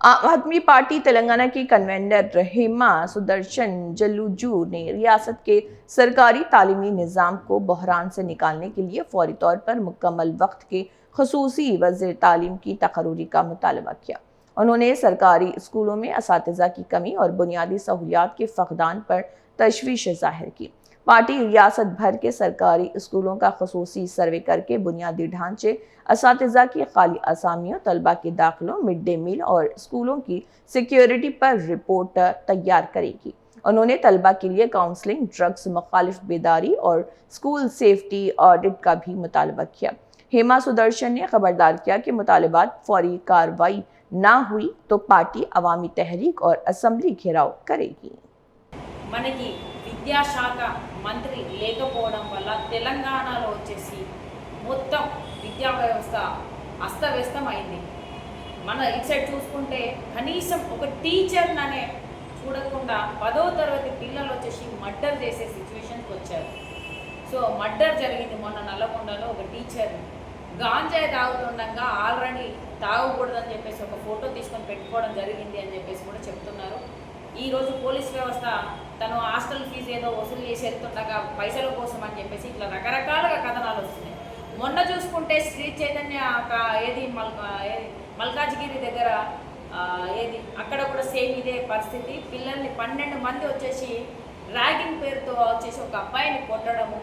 आम आदमी पार्टी तेलंगाना की कन्वेनर हेमा सुदर्शन जल्लूजू ने रियासत के सरकारी तालीमी निज़ाम को बहरान से निकालने के लिए फौरी तौर पर मुकम्मल वक्त के खसूसी वज़ीर तालीम की तकर्री का मुतालबा किया। उन्होंने सरकारी स्कूलों में असातिज़ा की कमी और बुनियादी सहूलियात के फ़क़दान पर तशवीश ज़ाहिर की। पार्टी रियासत भर के सरकारी स्कूलों का खसूसी सर्वे करके बुनियादी ढांचे, असातिज़ा की खाली असामियों, तलबा के दाखिलों, मिड डे मील और स्कूलों की सिक्योरिटी पर रिपोर्ट तैयार करेगी। उन्होंने तलबा के लिए काउंसलिंग, ड्रग्स मुखालिफ बेदारी और स्कूल सेफ्टी ऑडिट का भी मुतालबा किया। हेमा सुदर्शन ने खबरदार किया कि मुतालबात फौरी कार्रवाई ना हुई तो पार्टी अवामी तहरीक और असम्बली घेराव करेगी। మనకి విద్యాశాఖ మంత్రి లేకపోవడం వల్ల తెలంగాణలో మొత్తం విద్యా వ్యవస్థ అస్తవ్యస్తమైంది. మన ఇటు సైడ్ చూసుకుంటే కనీసం ఒక టీచర్ననే చూడకుండా 10వ తరగతి పిల్లలు మర్డర్ చేసే సిచ్యువేషన్కి వచ్చారు. సో మర్డర్ జరిగింది మొన్న నల్లగొండలో. ఒక టీచర్ గాంజాయి తాగుతుండగా ఆల్రెడీ తాగకూడదని చెప్పేసి ఒక ఫోటో తీసుకొని పెట్టుకోవడం జరిగింది అని చెప్పేసి కూడా చెప్తున్నారు. ఈరోజు పోలీస్ వ్యవస్థ తను హాస్టల్ ఫీజు ఏదో వసూలు చేసి వెళ్తుండగా పైసల కోసం అని చెప్పేసి ఇట్లా రకరకాలుగా కథనాలు వస్తున్నాయి. మొన్న చూసుకుంటే శ్రీ చైతన్య ఏది మల్కాజ్గిరి దగ్గర ఏది అక్కడ కూడా సేమ్ ఇదే పరిస్థితి. పిల్లల్ని 12 మంది ర్యాగింగ్ పేరుతో ఒక అబ్బాయిని కొట్టడము,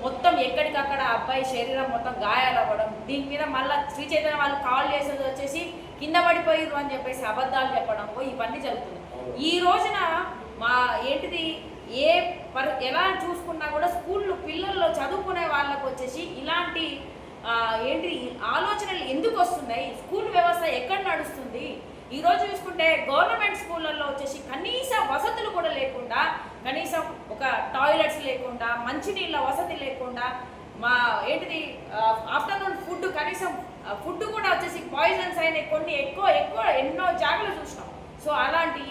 మొత్తం ఎక్కడికక్కడ అబ్బాయి శరీరం మొత్తం గాయాలు అవ్వడం. దీని మీద మళ్ళీ శ్రీ చైతన్య వాళ్ళు కాల్ చేసేది కింద పడిపోయారు అని చెప్పేసి అబద్ధాలు చెప్పడం, ఇవన్నీ జరుగుతుంది. ఈ రోజున మా ఏంటిది ఎలా చూసుకున్నా కూడా స్కూళ్ళు పిల్లల్లో చదువుకునే వాళ్ళకు ఇలాంటి ఆలోచనలు ఎందుకు వస్తున్నాయి? స్కూల్ వ్యవస్థ ఎక్కడ నడుస్తుంది? ఈరోజు చూసుకుంటే గవర్నమెంట్ స్కూళ్ళల్లో కనీస వసతులు కూడా లేకుండా, కనీసం ఒక టాయిలెట్స్ లేకుండా, మంచినీళ్ళ వసతి లేకుండా, మా ఆఫ్టర్నూన్ ఫుడ్ కనీసం ఫుడ్ కూడా పాయిజన్స్ అయిన కొన్ని ఎక్కువ ఎన్నో జాగ్రత్తలు చూసినాం. సో అలాంటి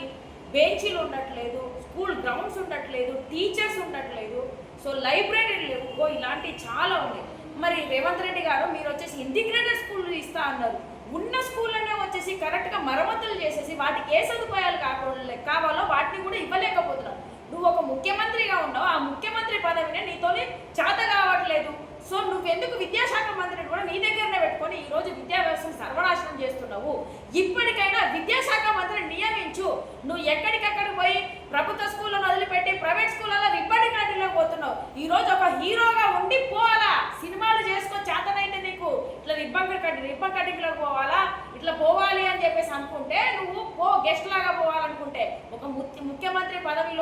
బెంచీలు ఉండట్లేదు, స్కూల్ గ్రౌండ్స్ ఉండట్లేదు, టీచర్స్ ఉండట్లేదు, సో లైబ్రరీలు లేవు, ఇలాంటివి చాలా ఉన్నాయి. మరి రేవంత్ రెడ్డి గారు మీరు ఇంటిగ్రేటెడ్ స్కూల్ ఇస్తా అన్నారు. ఉన్న స్కూల్లోనే కరెక్ట్గా మరమ్మతులు చేసేసి వాటికి ఏ సదుపాయాలు కావాలో వాటిని కూడా ఇవ్వలేకపోతున్నారు. నువ్వు ఒక ముఖ్యమంత్రిగా ఉన్నావు, ఆ ముఖ్యమంత్రి పదవిని నీతోనే చేత కావట్లేదు. సో నువ్వెందుకు విద్యాశాఖ మంత్రిని కూడా నీ దగ్గరనే పెట్టుకొని ఈరోజు విద్యా వ్యవస్థను సర్వనాశనం చేస్తున్నావు? ఇప్పటికైనా విద్యాశాఖ మంత్రిని నియమించు. నువ్వు ఎక్కడికక్కడ పోయి ప్రభుత్వ స్కూళ్ళను వదిలిపెట్టి ప్రైవేట్ స్కూళ్ళలో రిబ్బన్ కటింగ్లో పోతున్నావు. ఈరోజు ఒక హీరోగా ఉండి పోవాలా, సినిమాలు చేసుకో చేతనైతే నీకు ఇట్లా రిబ్బన్ కటింగ్లో పోవాలా, ఇట్లా పోవాలి అని చెప్పేసి అనుకుంటే నువ్వు గెస్ట్ లాగా పోవాలనుకుంటే ఒక ముఖ్యమంత్రి పదవిలో